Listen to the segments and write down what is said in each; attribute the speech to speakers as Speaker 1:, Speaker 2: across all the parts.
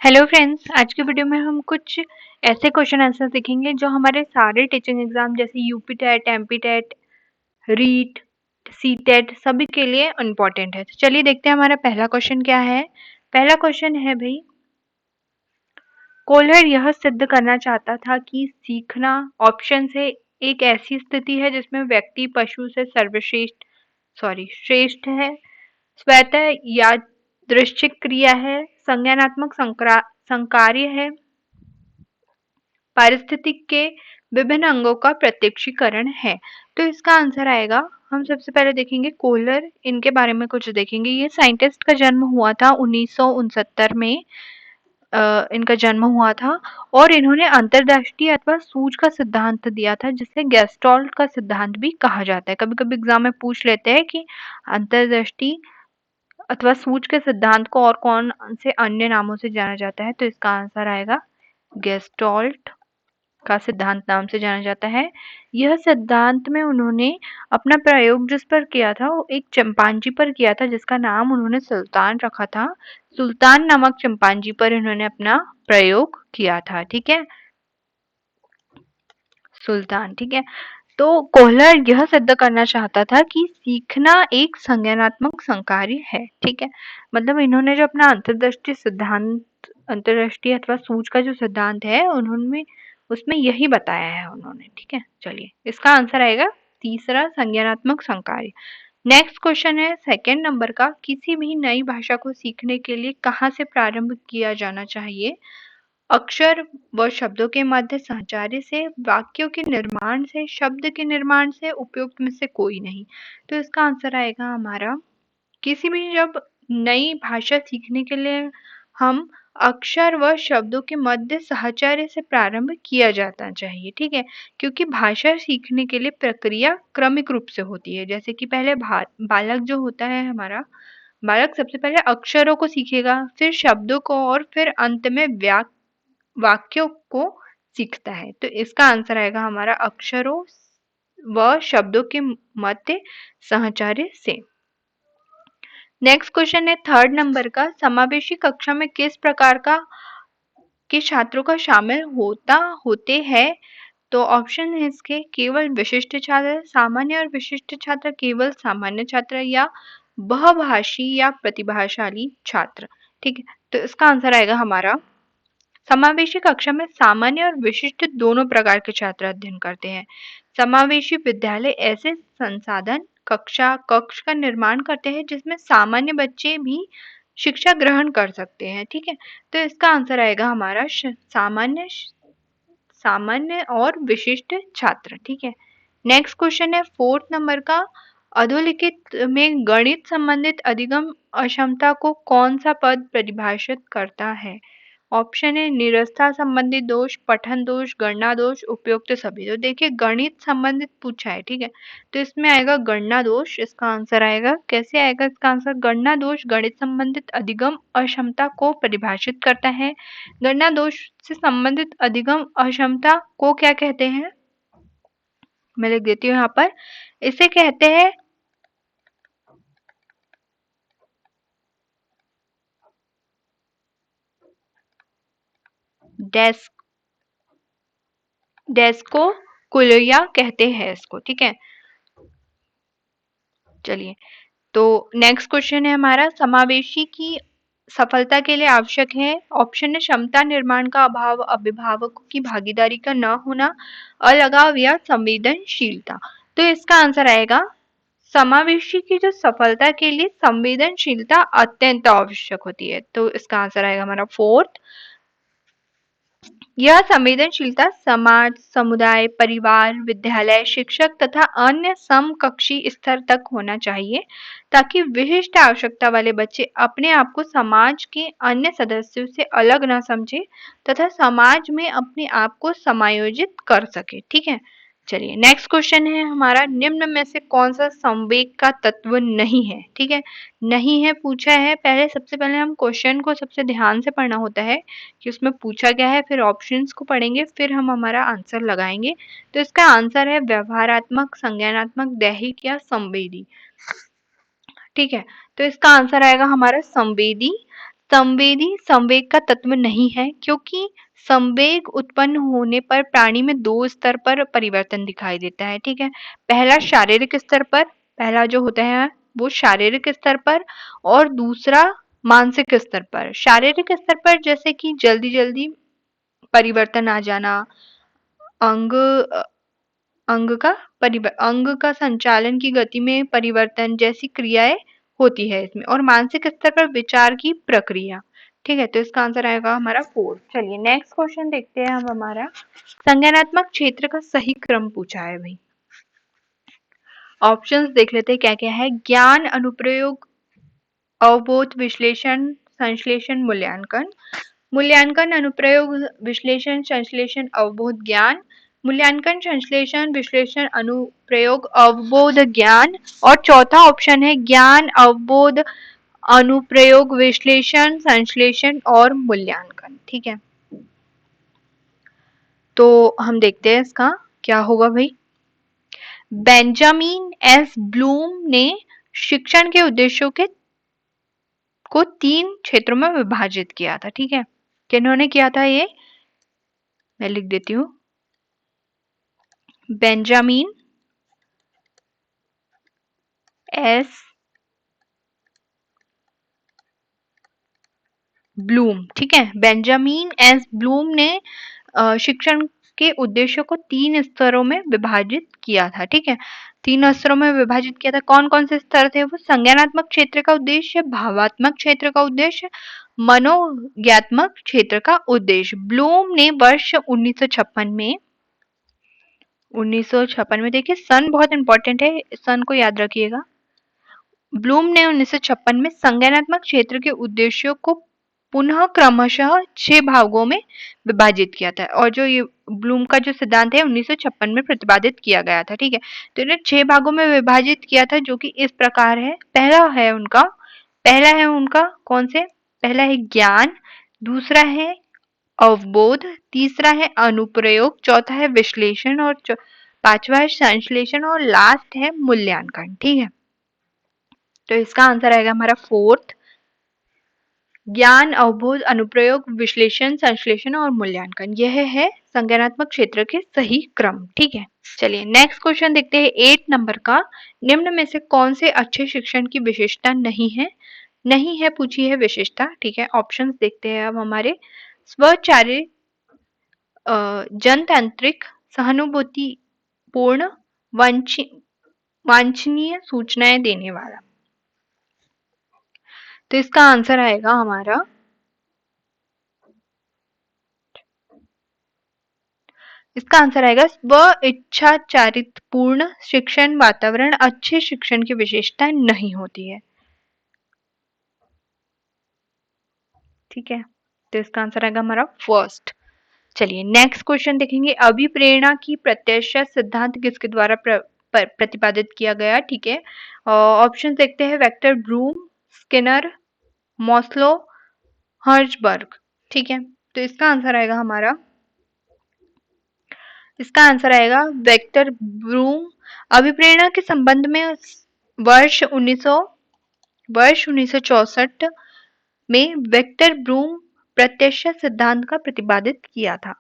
Speaker 1: Hello friends, आज की video में हम कुछ ऐसे क्वेश्चन आंसर सीखेंगे जो हमारे सारे टीचिंग एग्जाम जैसे UP TET, MP TET, REET, C TET सभी के लिए इम्पोर्टेंट है। तो चलिए देखते हैं हमारा पहला क्वेश्चन क्या है। पहला क्वेश्चन है भाई, कोहलर यह सिद्ध करना चाहता था कि सीखना ऑप्शन से एक ऐसी स्थिति है जिसमें व्यक्ति पशु से श्रेष्ठ है, स्वतः यादृच्छिक क्रिया है, संज्ञानात्मक संकार्य है, पारिस्थितिक के विभिन्न अंगों का प्रत्यक्षीकरण है। तो इसका आंसर आएगा, हम सबसे पहले देखेंगे कोहलर, इनके बारे में कुछ देखेंगे। ये साइंटिस्ट का जन्म हुआ था 1969 में। इनका जन्म हुआ था और इन्होंने अंतर्दृष्टि अथवा सूझ का सिद्धांत दिया था जिसे गेस्टॉल्ट का सिद्धांत भी कहा जाता है। कभी कभी एग्जाम में पूछ लेते हैं कि अंतर्दृष्टि अथवा सूझ के सिद्धांत को और कौन से अन्य नामों से जाना जाता है, तो इसका आंसर आएगा गेस्टॉल्ट का सिद्धांत नाम से जाना जाता है। यह सिद्धांत में उन्होंने अपना प्रयोग जिस पर किया था वो एक चिंपांजी पर किया था जिसका नाम उन्होंने सुल्तान रखा था। सुल्तान नामक चिंपांजी पर इन्होंने अपना प्रयोग किया था। ठीक है, सुल्तान। ठीक है, तो कोहलर यह सिद्ध करना चाहता था कि सीखना एक संज्ञानात्मक संकार्य है। ठीक है, मतलब इन्होंने जो अपना अंतर्दृष्टि सिद्धांत, अंतर्दृष्टि अथवा सूझ का जो सिद्धांत है उन्होंने उसमें यही बताया है उन्होंने। ठीक है, चलिए इसका आंसर आएगा तीसरा, संज्ञानात्मक संकार्य। नेक्स्ट क्वेश्चन है सेकंड नंबर का, किसी भी नई भाषा को सीखने के लिए कहाँ से प्रारंभ किया जाना चाहिए? अक्षर व शब्दों के मध्य संचार से, वाक्यों के निर्माण से, शब्द के निर्माण से, उपयुक्त में से कोई नहीं। तो इसका आंसर आएगा हमारा, किसी भी जब नई भाषा सीखने के लिए हम अक्षर व शब्दों के मध्य साहचर्य से प्रारंभ किया जाना चाहिए। ठीक है, क्योंकि भाषा सीखने के लिए प्रक्रिया क्रमिक रूप से होती है। जैसे कि पहले बालक जो होता है हमारा, बालक सबसे पहले अक्षरों को सीखेगा, फिर शब्दों को और फिर अंत में वाक्यों को सीखता है। तो इसका आंसर आएगा हमारा अक्षरों व शब्दों के मध्य सहचार्य से। नेक्स्ट क्वेश्चन है थर्ड नंबर का, समावेशी कक्षा में किस प्रकार के छात्रों का शामिल होते हैं? तो ऑप्शन है इसके, केवल विशिष्ट छात्र, सामान्य और विशिष्ट छात्र, केवल सामान्य छात्र, या बहुभाषी या प्रतिभाशाली छात्र। ठीक है, तो इसका आंसर आएगा हमारा, समावेशी कक्षा में सामान्य और विशिष्ट दोनों प्रकार के छात्र अध्ययन करते हैं। समावेशी विद्यालय ऐसे संसाधन कक्ष का निर्माण करते हैं जिसमें सामान्य बच्चे भी शिक्षा ग्रहण कर सकते हैं। ठीक है, तो इसका आंसर आएगा हमारा सामान्य और विशिष्ट छात्र। ठीक है, नेक्स्ट क्वेश्चन है फोर्थ नंबर का, अधोलिखित में गणित संबंधित अधिगम अक्षमता को कौन सा पद परिभाषित करता है? ऑप्शन है निरस्ता संबंधित दोष, पठन दोष, गणना दोष, उपयुक्त सभी। तो देखिए गणित संबंधित पूछा है। ठीक है, तो इसमें आएगा गणना दोष। इसका आंसर आएगा, कैसे आएगा इसका आंसर, गणना दोष गणित संबंधित अधिगम अक्षमता को परिभाषित करता है। गणना दोष से संबंधित अधिगम अक्षमता को क्या कहते हैं, मैं लिख देती हूँ यहाँ पर, इसे कहते हैं डेस्को कुलिया कहते हैं इसको। ठीक है, चलिए तो नेक्स्ट क्वेश्चन है हमारा, समावेशी की सफलता के लिए आवश्यक है। ऑप्शन है क्षमता निर्माण का अभाव, अभिभावकों की भागीदारी का न होना, अलगाव या संवेदनशीलता। तो इसका आंसर आएगा, समावेशी की जो सफलता के लिए संवेदनशीलता अत्यंत आवश्यक होती है। तो इसका आंसर आएगा हमारा फोर्थ, यह संवेदनशीलता समाज, समुदाय, परिवार, विद्यालय, शिक्षक तथा अन्य समकक्षी स्तर तक होना चाहिए ताकि विशिष्ट आवश्यकता वाले बच्चे अपने आप को समाज के अन्य सदस्यों से अलग न समझे तथा समाज में अपने आप को समायोजित कर सके। ठीक है, चलिए नेक्स्ट क्वेश्चन है हमारा, निम्न में से कौन सा संवेग का तत्व नहीं है? ठीक है, नहीं है पूछा है। सबसे पहले हम क्वेश्चन को सबसे ध्यान से पढ़ना होता है कि उसमें पूछा क्या है, फिर ऑप्शंस को पढ़ेंगे, फिर हम हमारा आंसर लगाएंगे। तो इसका आंसर है व्यवहारात्मक, संज्ञानात्मक, दैहिक या संवेदी। ठीक है, तो इसका आंसर आएगा हमारा संवेदी संवेदी संवेग का तत्व नहीं है, क्योंकि संवेग उत्पन्न होने पर प्राणी में दो स्तर पर परिवर्तन दिखाई देता है। ठीक है, पहला शारीरिक स्तर पर, पहला जो होता है वो शारीरिक स्तर पर, और दूसरा मानसिक स्तर पर। शारीरिक स्तर पर जैसे कि जल्दी जल्दी परिवर्तन आ जाना, अंग अंग का संचालन की गति में परिवर्तन जैसी क्रियाएं होती है इसमें, और मानसिक स्तर पर विचार की प्रक्रिया। ठीक है, तो इसका आंसर आएगा हमारा 4। चलिए नेक्स्ट क्वेश्चन देखते हैं हम। हमारा संज्ञानात्मक क्षेत्र का सही क्रम पूछा है भाई। ऑप्शंस देख लेते हैं क्या क्या है। ज्ञान, अनुप्रयोग, अवबोध, विश्लेषण, संश्लेषण, मूल्यांकन। मूल्यांकन, अनुप्रयोग, विश्लेषण, संश्लेषण, अवबोध, ज्ञान। मूल्यांकन, संश्लेषण, विश्लेषण, अनुप्रयोग, अवबोध, ज्ञान। और चौथा ऑप्शन है ज्ञान, अवबोध, अनुप्रयोग, विश्लेषण, संश्लेषण और मूल्यांकन। ठीक है, तो हम देखते हैं इसका क्या होगा भाई। बेंजामिन एस ब्लूम ने शिक्षण के उद्देश्यों को 3 क्षेत्रों में विभाजित किया था। ठीक है, किन्होंने किया था ये, मैं लिख देती हूँ। Benjamin S Bloom. ठीक है, बेंजामिन एस ब्लूम ने शिक्षण के उद्देश्यों को 3 स्तरों में विभाजित किया था। ठीक है, 3 स्तरों में विभाजित किया था। कौन कौन से स्तर थे वो? संज्ञानात्मक क्षेत्र का उद्देश्य, भावात्मक क्षेत्र का उद्देश्य, मनोज्ञात्मक क्षेत्र का उद्देश्य। ब्लूम ने वर्ष 1956 में देखिए सन बहुत इंपॉर्टेंट है, सन को याद रखिएगा। ब्लूम ने 1956 में संज्ञानात्मक क्षेत्र के उद्देश्यों को पुनः क्रमशः 6 भागों में विभाजित किया था, और जो ये ब्लूम का जो सिद्धांत है 1956 में प्रतिपादित किया गया था। ठीक है, तो इन्हें 6 भागों में विभाजित किया था, जो कि इस प्रकार है। पहला है उनका कौन से? पहला है ज्ञान, दूसरा है अवबोध, तीसरा है अनुप्रयोग, चौथा है विश्लेषण, और पांचवा है संश्लेषण, और लास्ट है मूल्यांकन। ठीक है, तो इसका आंसर आएगा हमारा 4th, ज्ञान, अवबोध, अनुप्रयोग, विश्लेषण, संश्लेषण और मूल्यांकन। यह है संज्ञानात्मक क्षेत्र के सही क्रम। ठीक है, चलिए नेक्स्ट क्वेश्चन देखते हैं 8 नंबर का। निम्न में से कौन से अच्छे शिक्षण की विशेषता नहीं है पूछी है विशेषता। ठीक है, ऑप्शंस देखते हैं अब हमारे। स्वचालित, जनतांत्रिक, सहानुभूतिपूर्ण, वांछनीय सूचनाएं देने वाला। तो इसका आंसर आएगा हमारा स्व इच्छाचारितपूर्ण शिक्षण वातावरण अच्छे शिक्षण की विशेषता नहीं होती है। ठीक है, तो इसका आंसर आएगा हमारा 1st। चलिए नेक्स्ट क्वेश्चन देखेंगे। अभिप्रेरणा की प्रत्याशा सिद्धांत किसके द्वारा प्रतिपादित किया गया? ठीक है, ऑप्शन देखते हैं। Victor Vroom, Skinner, Maslow, Herzberg. ठीक है, तो इसका आंसर आएगा वेक्टर ब्रूम। अभिप्रेरणा के संबंध में वर्ष 1964 में वेक्टर ब्रूम प्रत्याशा सिद्धांत का प्रतिपादित किया था।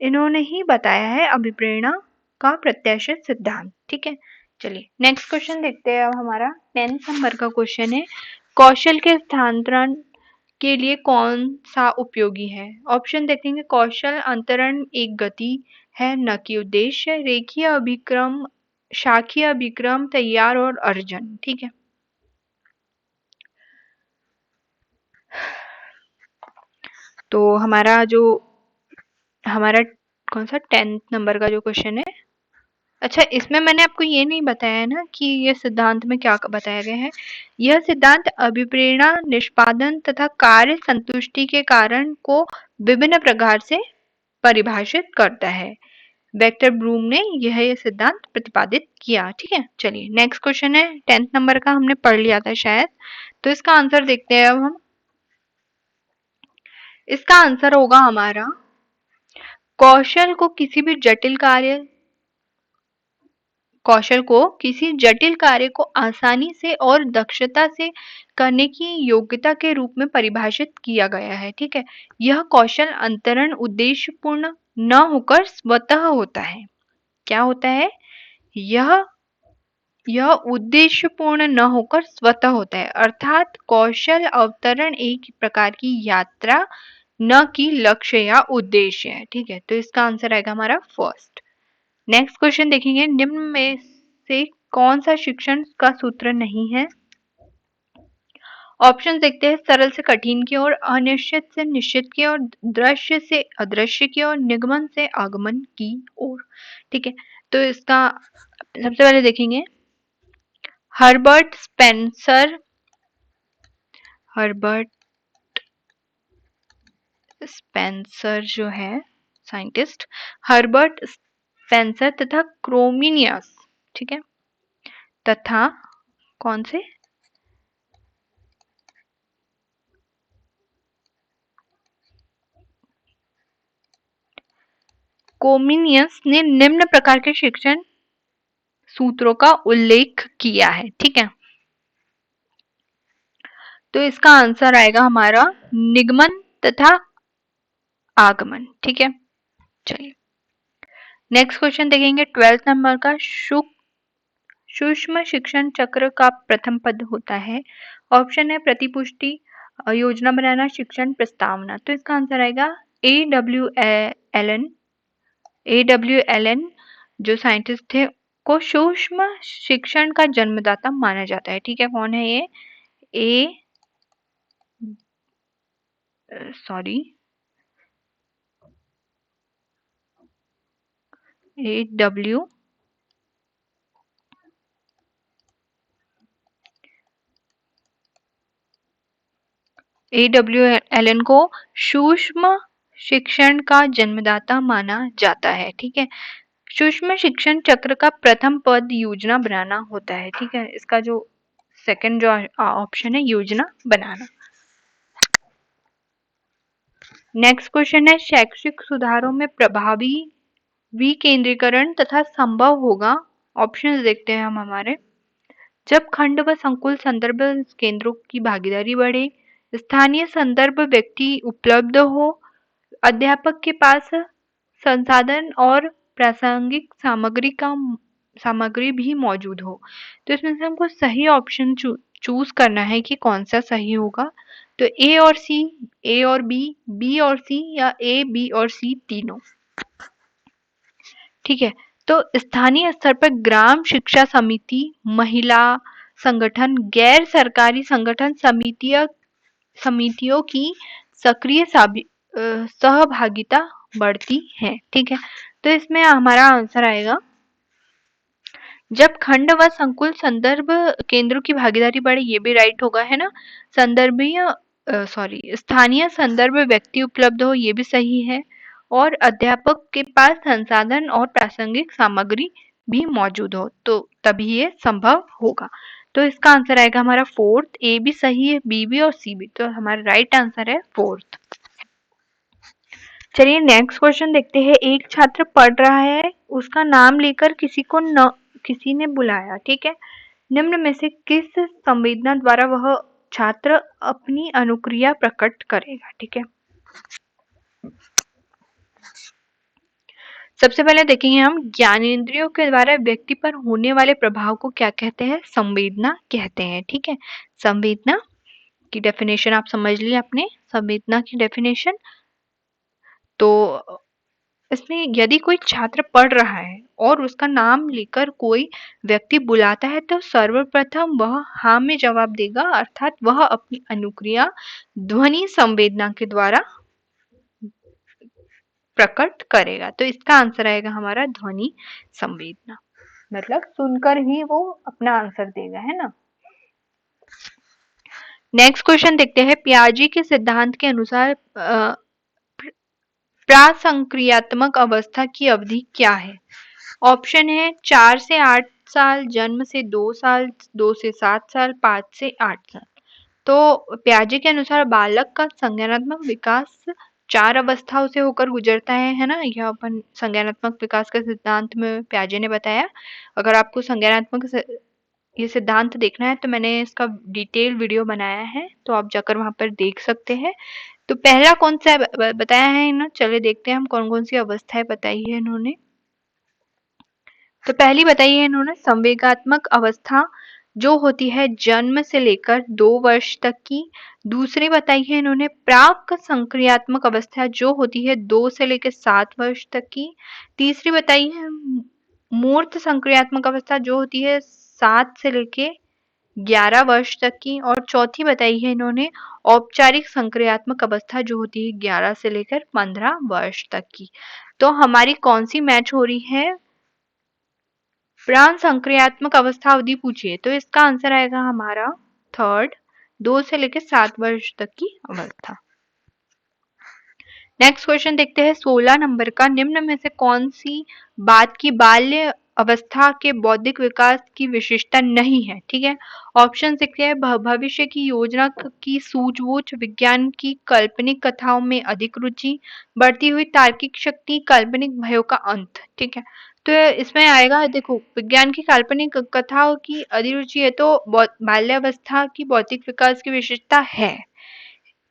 Speaker 1: इन्होंने ही बताया है अभिप्रेरणा का प्रत्याशा सिद्धांत। ठीक है, चलिए नेक्स्ट क्वेश्चन देखते हैं। अब हमारा 10th नंबर का क्वेश्चन है। कौशल के स्थानांतरण के लिए कौन सा उपयोगी है? ऑप्शन देखेंगे। कौशल अंतरण एक गति है, न कि उद्देश्य। रेखीय अभिक्रम, शाखीय अभिक्रम, तैयार और अर्जन। ठीक है, तो हमारा कौन सा 10th नंबर का जो क्वेश्चन है। अच्छा, इसमें मैंने आपको ये नहीं बताया ना कि ये सिद्धांत में क्या बताया गया है। यह सिद्धांत अभिप्रेरणा, निष्पादन तथा कार्य संतुष्टि के कारण को विभिन्न प्रकार से परिभाषित करता है। वेक्टर ब्रूम ने यह सिद्धांत प्रतिपादित किया। ठीक है, चलिए नेक्स्ट क्वेश्चन है 10th नंबर का, हमने पढ़ लिया था शायद, तो इसका आंसर देखते हैं अब हम। इसका आंसर होगा हमारा कौशल को किसी जटिल कार्य को आसानी से और दक्षता से करने की योग्यता के रूप में परिभाषित किया गया है। ठीक है, यह कौशल अंतरण उद्देश्यपूर्ण न होकर स्वतः होता है। क्या होता है? यह उद्देश्यपूर्ण न होकर स्वतः होता है, अर्थात कौशल अवतरण एक प्रकार की यात्रा न कि लक्ष्य या उद्देश्य है। ठीक है, तो इसका आंसर आएगा हमारा फर्स्ट। नेक्स्ट क्वेश्चन देखेंगे, निम्न में से कौन सा शिक्षण का सूत्र नहीं है? ऑप्शन देखते हैं, सरल से कठिन की ओर, अनिश्चित से निश्चित की ओर, दृश्य से अदृश्य की ओर, निगमन से आगमन की ओर। ठीक है, तो इसका सबसे पहले देखेंगे हर्बर्ट स्पेंसर जो है साइंटिस्ट, हर्बर्ट स्पेंसर तथा क्रोमिनियस, ठीक है, तथा कौन से कोमिनियस ने निम्न प्रकार के शिक्षण सूत्रों का उल्लेख किया है। ठीक है, तो इसका आंसर आएगा हमारा निगमन तथा आगमन। ठीक है, चलिए नेक्स्ट क्वेश्चन देखेंगे, 12th नंबर का। सूक्ष्म शिक्षण चक्र का प्रथम पद होता है। ऑप्शन है प्रतिपुष्टि, योजना बनाना, शिक्षण प्रस्तावना। तो इसका आंसर आएगा AWLN जो साइंटिस्ट थे को सूक्ष्म शिक्षण का जन्मदाता माना जाता है। ठीक है, कौन है ये? AWLN को सूक्ष्म शिक्षण का जन्मदाता माना जाता है। ठीक है, सूक्ष्म शिक्षण चक्र का प्रथम पद योजना बनाना होता है। ठीक है, इसका जो सेकंड जो ऑप्शन है योजना बनाना। नेक्स्ट क्वेश्चन है, शैक्षिक सुधारों में प्रभावी विकेंद्रीकरण तथा संभव होगा। ऑप्शन देखते हैं हम हमारे, जब खंड व संकुल संदर्भ केंद्रों की भागीदारी बढ़े, स्थानीय संदर्भ व्यक्ति उपलब्ध हो, अध्यापक के पास संसाधन और प्रासंगिक सामग्री भी मौजूद हो। तो इसमें से हमको सही ऑप्शन चूज करना है कि कौन सा सही होगा। तो ए और सी, ए और बी और सी, या ए बी और सी तीनों। ठीक है, तो स्थानीय स्तर पर ग्राम शिक्षा समिति, महिला संगठन, गैर सरकारी संगठन समितियों की सक्रिय सहभागिता बढ़ती है। ठीक है, तो इसमें हमारा आंसर आएगा, जब खंड व संकुल संदर्भ केंद्रों की भागीदारी बढ़े, ये भी राइट होगा, है ना। स्थानीय संदर्भ व्यक्ति उपलब्ध हो, ये भी सही है, और अध्यापक के पास संसाधन और प्रासंगिक सामग्री भी मौजूद हो, तो तभी ये संभव होगा। तो इसका आंसर आएगा हमारा फोर्थ। ए भी सही है, बी भी और सी भी, तो हमारा राइट आंसर है फोर्थ। चलिए नेक्स्ट क्वेश्चन देखते हैं, एक छात्र पढ़ रहा है, उसका नाम लेकर किसी ने बुलाया। ठीक है, निम्न में से किस संवेदना द्वारा वह छात्र अपनी अनुक्रिया प्रकट करेगा? ठीक है, सबसे पहले देखेंगे हम, ज्ञानेंद्रियों के द्वारा व्यक्ति पर होने वाले प्रभाव को क्या कहते हैं? संवेदना कहते हैं। ठीक है, संवेदना की डेफिनेशन आप समझ लिए अपने, संवेदना की डेफिनेशन। तो इसमें यदि कोई छात्र पढ़ रहा है और उसका नाम लेकर कोई व्यक्ति बुलाता है, तो सर्वप्रथम वह हाँ में जवाब देगा, अर्थात वह अपनी अनुक्रिया ध्वनि संवेदना के द्वारा प्रकट करेगा। तो इसका आंसर आएगा हमारा ध्वनि संवेदना, मतलब सुनकर ही वो अपना आंसर देगा, है ना। नेक्स्ट क्वेश्चन देखते हैं, पियाजी के सिद्धांत के अनुसार प्रासंक्रियात्मक अवस्था की अवधि क्या है? ऑप्शन है 4 से 8 साल, जन्म से 2 साल, 2 से 7 साल, 5 से 8 साल। तो पियाजे के अनुसार बालक का संज्ञानात्मक विकास 4 अवस्थाओं से होकर गुजरता है ना? यह अपन संज्ञानात्मक विकास के सिद्धांत में पियाजे ने बताया। अगर आपको संज्ञानात्मक ये सिद्धांत देखना है तो मैंने इसका डिटेल वीडियो बनाया है, तो आप जाकर वहां पर देख सकते हैं। तो पहला कौन सा बताया है ना? चलिए देखते हैं हम कौन कौन सी अवस्थाएं बताई है इन्होंने। तो पहली बताई है इन्होंने संवेगात्मक अवस्था, जो होती है जन्म से लेकर 2 वर्ष तक की। दूसरी बताई है इन्होंने प्राक संक्रियात्मक अवस्था, जो होती है 2 से लेकर 7 वर्ष तक की। तीसरी बताई है मूर्त संक्रियात्मक अवस्था, जो होती है 7 से लेके 11 वर्ष तक की। और चौथी बताई है इन्होंने औपचारिक संक्रियात्मक अवस्था, जो होती है 11 से लेकर 15 वर्ष तक की। तो हमारी कौन सी मैच हो रही है? प्राण संक्रियात्मक अवस्था अवधि पूछिए, तो इसका आंसर आएगा हमारा थर्ड, 2 से लेकर 7 वर्ष तक की अवस्था। नेक्स्ट क्वेश्चन देखते हैं 16 नंबर का। निम्न में से कौन सी बात की बाल्य अवस्था के बौद्धिक विकास की विशेषता नहीं है? ठीक है, ऑप्शन देखते हैं भविष्य की योजना की सूझबूझ, विज्ञान की काल्पनिक कथाओं में अधिक रुचि, बढ़ती हुई तार्किक शक्ति, काल्पनिक भयों का अंत। ठीक है, तो इसमें आएगा, देखो विज्ञान की काल्पनिक कथाओं की अभिरुचि है तो बाल्यावस्था की बौद्धिक विकास की विशेषता है।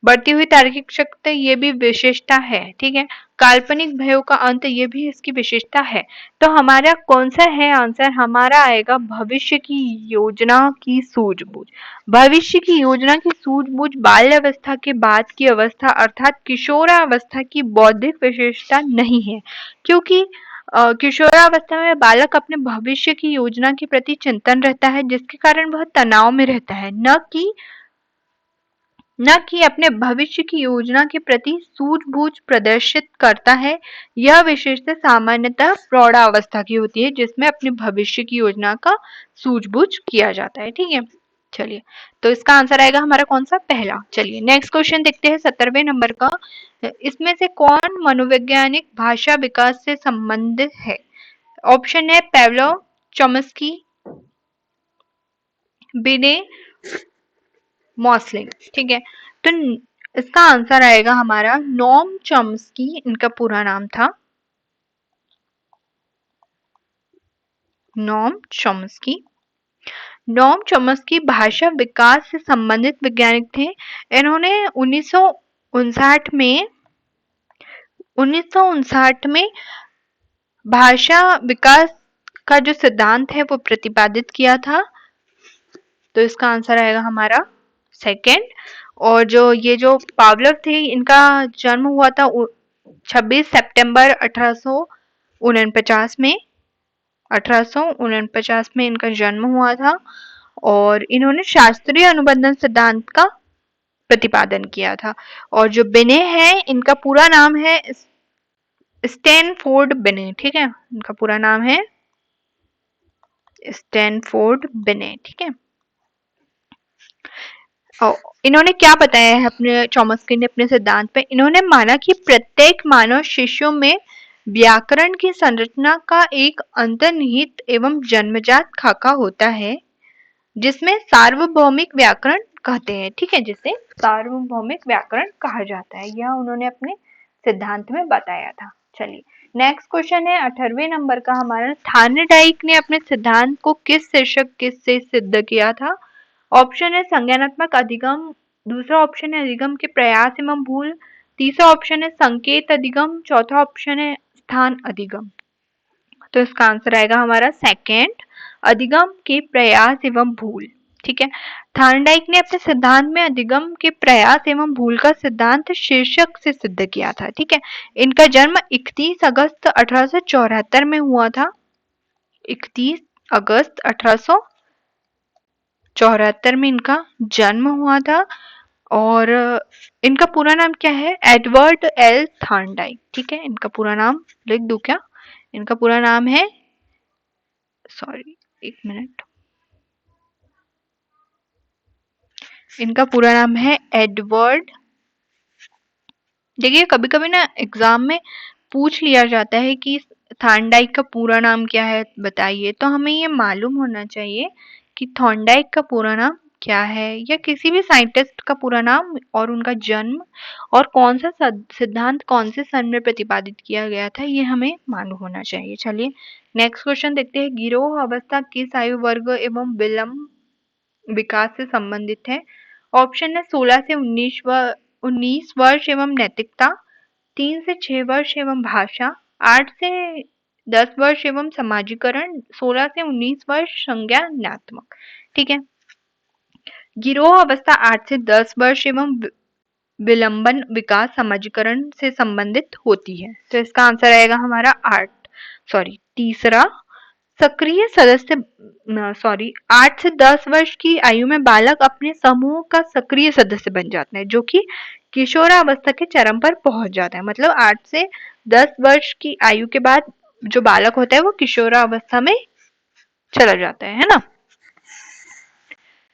Speaker 1: बढ़ती हुई तार्किक शक्ति ये भी विशेषता है। ठीक है, काल्पनिक भयों का अंत ये भी इसकी विशेषता है। तो हमारा कौन सा है आंसर? हमारा आएगा भविष्य की योजना की सूझबूझ। भविष्य की योजना की सूझबूझ बाल्यावस्था के बाद की अवस्था अर्थात किशोरावस्था की बौद्धिक विशेषता नहीं है, क्योंकि किशोरावस्था में बालक अपने भविष्य की योजना के प्रति चिंतन रहता है, जिसके कारण वह तनाव में रहता है, न कि अपने भविष्य की योजना के प्रति सूझबूझ प्रदर्शित करता है। यह विशेषता सामान्यतः प्रौढ़ावस्था की होती है, जिसमें अपने भविष्य की योजना का सूझबूझ किया जाता है। ठीक है, चलिए, तो इसका आंसर आएगा हमारा कौन सा? पहला। चलिए नेक्स्ट क्वेश्चन देखते हैं 17वें नंबर का। इसमें से कौन मनोवैज्ञानिक भाषा विकास से संबंधित है? ऑप्शन है पेवलोव, चॉम्स्की, बिने, मॉसलिंग। ठीक है, तो इसका आंसर आएगा हमारा नोम चॉम्स्की, इनका पूरा नाम था नोम चॉम्स्की। नोम चॉम्स्की भाषा विकास से संबंधित वैज्ञानिक थे। इन्होंने 1959 में भाषा विकास का जो सिद्धांत है वो प्रतिपादित किया था। तो इसका आंसर आएगा हमारा सेकेंड। और जो पावलोव थे, इनका जन्म हुआ था 26 सितंबर 1849 में। 1849 में इनका जन्म हुआ था और इन्होंने शास्त्रीय अनुबंधन सिद्धांत का प्रतिपादन किया था। और जो बिने है, इनका पूरा नाम है स्टैनफोर्ड बिने। ठीक है, इनका पूरा नाम है स्टैनफोर्ड बिने। ठीक है, इन्होंने क्या बताया है अपने चॉम्स्की ने अपने सिद्धांत पे? इन्होंने माना कि प्रत्येक मानव शिशु में व्याकरण की संरचना का एक अंतर्निहित एवं जन्मजात खाका होता है, जिसमें सार्वभौमिक व्याकरण कहते हैं। ठीक है, जिसे सार्वभौमिक व्याकरण कहा जाता है, यह उन्होंने अपने सिद्धांत में बताया था। चलिए नेक्स्ट क्वेश्चन है 18वें नंबर का हमारा। थार्नडाइक ने अपने सिद्धांत को किस शीर्षक से सिद्ध किया था? ऑप्शन है संज्ञानात्मक अधिगम, दूसरा ऑप्शन है अधिगम के प्रयास एवं भूल, तीसरा ऑप्शन है संकेत अधिगम, चौथा ऑप्शन है स्थान अधिगम। तो इसका आंसर आएगा हमारा सेकेंड, अधिगम के प्रयास एवं भूल। ठीक है, थार्नडाइक ने अपने सिद्धांत में अधिगम के प्रयास एवं भूल का सिद्धांत शीर्षक से सिद्ध किया था। ठीक है, इनका जन्म 31 अगस्त 1874 में हुआ था। 31 अगस्त 1874 में इनका जन्म हुआ था। और इनका पूरा नाम क्या है? Edward L Thorndike. ठीक है, इनका पूरा नाम लिख दूं क्या? इनका पूरा नाम है, सॉरी एक मिनट, इनका पूरा नाम है एडवर्ड। देखिए कभी कभी ना एग्जाम में पूछ लिया जाता है कि थार्नडाइक का पूरा नाम क्या है बताइए, तो हमें ये मालूम होना चाहिए कि थॉर्नडाइक का पूरा नाम क्या है, या किसी भी साइंटिस्ट का पूरा नाम और उनका जन्म और कौन सा सिद्धांत कौन से सन में प्रतिपादित किया गया था, ये हमें मालूम होना चाहिए। चलिए नेक्स्ट क्वेश्चन देखते हैं। गिरोह अवस्था किस आयु वर्ग एवं विलंब विकास से संबंधित है? ऑप्शन है 16 से 19 वर्ष एवं नैतिकता, 3 से 6 वर्ष एवं भाषा, 8 से 10 वर्ष एवं समाजीकरण, 16 से 19 वर्ष संज्ञानात्मक। ठीक है, गिरोह अवस्था 8 से 10 वर्ष एवं विलंबन विकास समाजीकरण से संबंधित होती है। तो इसका आंसर आएगा हमारा तीसरा। सक्रिय सदस्य 8 से 10 वर्ष की आयु में बालक अपने समूह का सक्रिय सदस्य बन जाता है, जो कि किशोरावस्था के चरम पर पहुंच जाता है। मतलब 8 से 10 वर्ष की आयु के बाद जो बालक होता है वो किशोरावस्था में चला जाता है ना।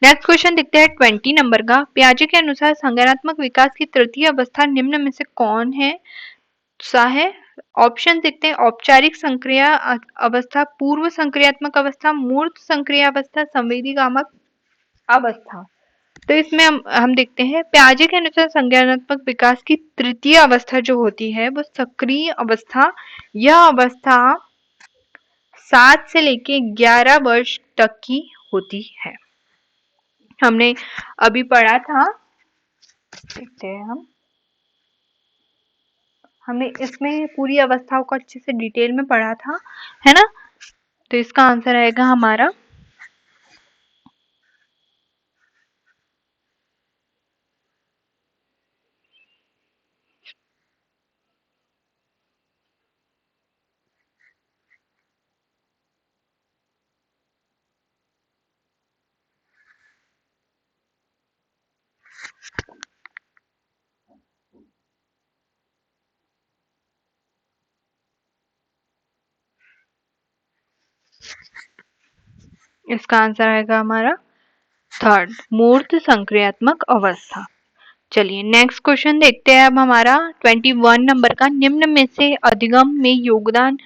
Speaker 1: नेक्स्ट क्वेश्चन देखते हैं 20 नंबर का। पियाजे के अनुसार संज्ञानात्मक विकास की तृतीय अवस्था निम्न में से कौन है? ऑप्शन देखते हैं। औपचारिक संक्रिया अवस्था, पूर्व संक्रियात्मक अवस्था, मूर्त संक्रिया अवस्था, संवेदीगामक अवस्था। तो इसमें हम देखते हैं पियाजे के अनुसार संज्ञानात्मक विकास की तृतीय अवस्था जो होती है वो सक्रिय अवस्था। यह अवस्था 7 से लेके 11 वर्ष तक की होती है। हमने अभी पढ़ा था, देखते हैं हमने इसमें पूरी अवस्थाओं को अच्छे से डिटेल में पढ़ा था, है ना। तो इसका आंसर आएगा हमारा इसका आंसर आएगा हमारा थर्ड, मूर्त संक्रियात्मक अवस्था। चलिए नेक्स्ट क्वेश्चन देखते हैं अब हमारा 21 नंबर का। निम्न में से अधिगम में योगदान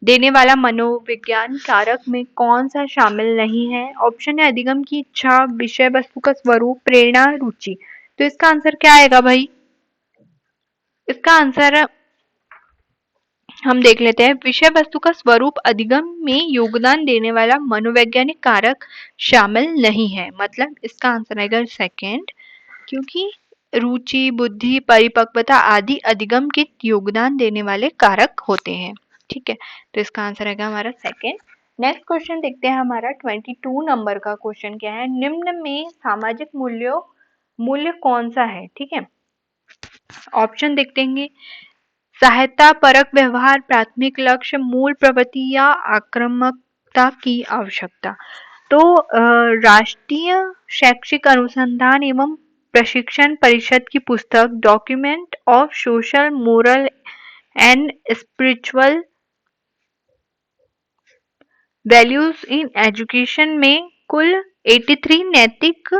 Speaker 1: देने वाला मनोविज्ञान कारक में कौन सा शामिल नहीं है? ऑप्शन है अधिगम की इच्छा, विषय वस्तु का स्वरूप, प्रेरणा, रुचि। तो इसका आंसर क्या आएगा भाई? इसका आंसर हम देख लेते हैं। विषय वस्तु का स्वरूप अधिगम में योगदान देने वाला मनोवैज्ञानिक कारक शामिल नहीं है, मतलब इसका आंसर आएगा सेकेंड, क्योंकि रुचि, बुद्धि, परिपक्वता आदि अधिगम के योगदान देने वाले कारक होते हैं। ठीक है, तो इसका आंसर आएगा हमारा सेकेंड। नेक्स्ट क्वेश्चन देखते हैं हमारा 22 नंबर का क्वेश्चन क्या है। निम्न में सामाजिक मूल्य कौन सा है? ठीक है, ऑप्शन देखते हैं। सहायता परक व्यवहार, प्राथमिक लक्ष्य, मूल प्रवृत्ति या आक्रामकता की आवश्यकता। तो राष्ट्रीय शैक्षिक अनुसंधान एवं प्रशिक्षण परिषद की पुस्तक document of social, moral and spiritual values in education में कुल 83 नैतिक,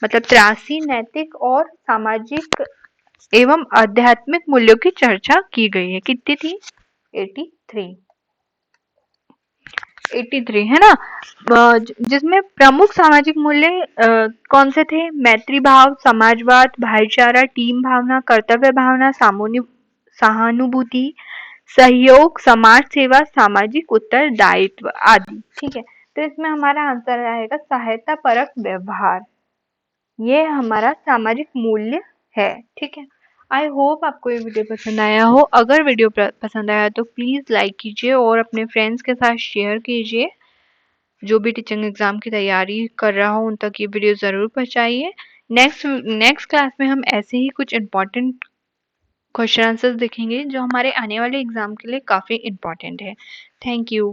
Speaker 1: मतलब 83 नैतिक और सामाजिक एवं आध्यात्मिक मूल्यों की चर्चा की गई है। कितनी थी? 83 है ना। जिसमें प्रमुख सामाजिक मूल्य कौन से थे? मैत्री भाव, समाजवाद, भाईचारा, टीम भावना, कर्तव्य भावना, सहानुभूति, सहयोग, समाज सेवा, सामाजिक उत्तरदायित्व आदि। ठीक है, तो इसमें हमारा आंसर आएगा सहायता परक व्यवहार। ये हमारा सामाजिक मूल्य है। ठीक है, आई होप आपको ये वीडियो पसंद आया हो। अगर वीडियो पसंद आया तो प्लीज़ लाइक कीजिए और अपने फ्रेंड्स के साथ शेयर कीजिए। जो भी टीचिंग एग्जाम की तैयारी कर रहा हो उन तक ये वीडियो ज़रूर पहुँचाइए। नेक्स्ट क्लास में हम ऐसे ही कुछ इम्पोर्टेंट क्वेश्चन आंसर्स देखेंगे जो हमारे आने वाले एग्जाम के लिए काफ़ी इम्पोर्टेंट है। Thank you.